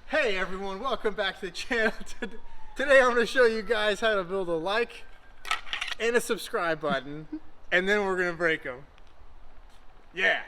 Hey everyone, welcome back to the channel. Today I'm going to show you guys how to build a like and a subscribe button, and then we're going to break them. Yeah.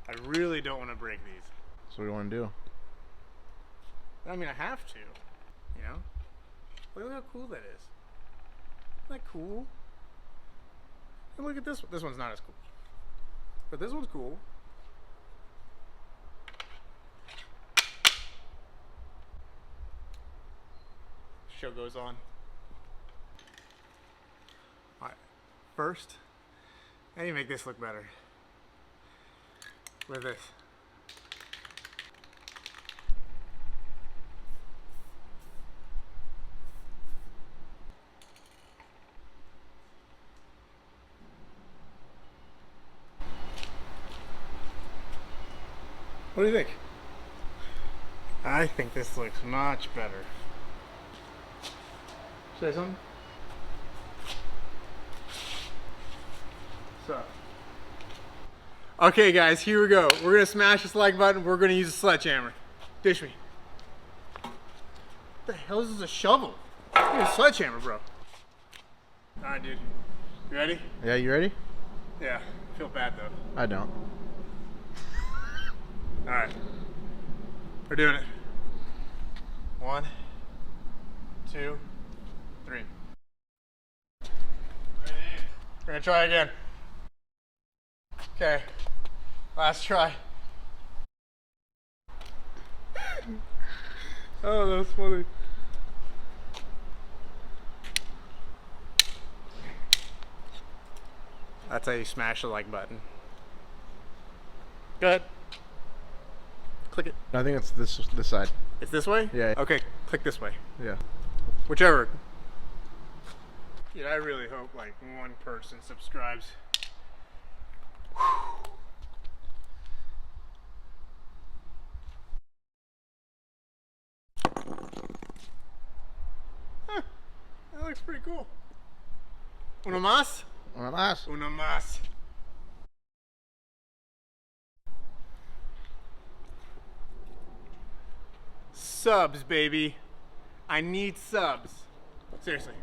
I really don't want to break these. So what do you want to do? I mean, I have to, you know? Look how cool that is. Isn't that cool? And look at this one. This one's not as cool. But this one's cool. Show goes on. Alright, first, I need to make this look better. With this. What do you think? I think this looks much better. Say something? So. Okay guys, here we go. We're gonna smash this like button. We're gonna use a sledgehammer. Dish me. What the hell is this, a shovel? I need a sledgehammer, bro. Alright, dude. You ready? Yeah, you ready? Yeah. I feel bad though. I don't. Alright. We're doing it. 1, 2, 3. We're gonna try again. Okay. Last try. Oh, that was funny. That's how you smash the like button. Go ahead. Click it. I think it's this side. It's this way? Yeah. Okay, click this way. Yeah. Whichever. Yeah, I really hope like one person subscribes. Huh, that looks pretty cool. Uno más? Una más. Uno más. Subs, baby. I need subs. Seriously,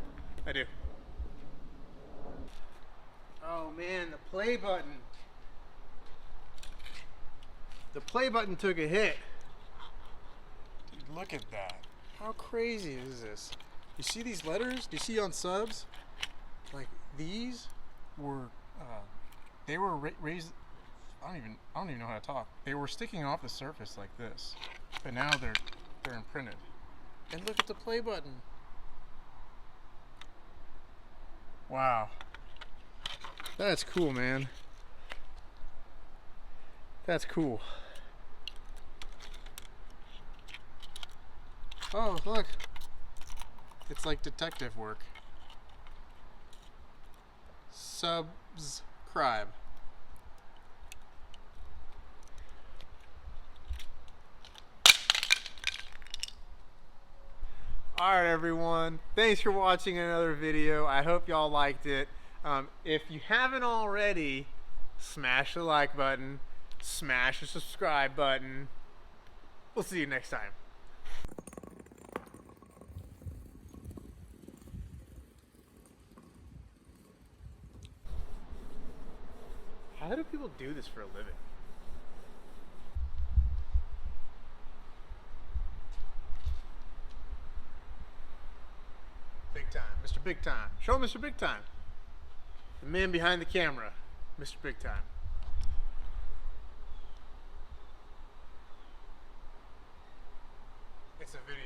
I do. Oh man, the play button. The play button took a hit. Dude, look at that. How crazy is this? You see these letters? Do you see on subs? Like these were, they were raised. I don't even know how to talk. They were sticking off the surface like this, but now they're imprinted. And look at the play button. Wow. That's cool, man. That's cool. Oh, look. It's like detective work. Subscribe. Alright everyone, thanks for watching another video. I hope y'all liked it. If you haven't already, smash the like button, smash the subscribe button. We'll see you next time. How do people do this for a living? Big time, Mr. Big Time. Show Mr. Big Time. The man behind the camera, Mr. Big Time. It's a video.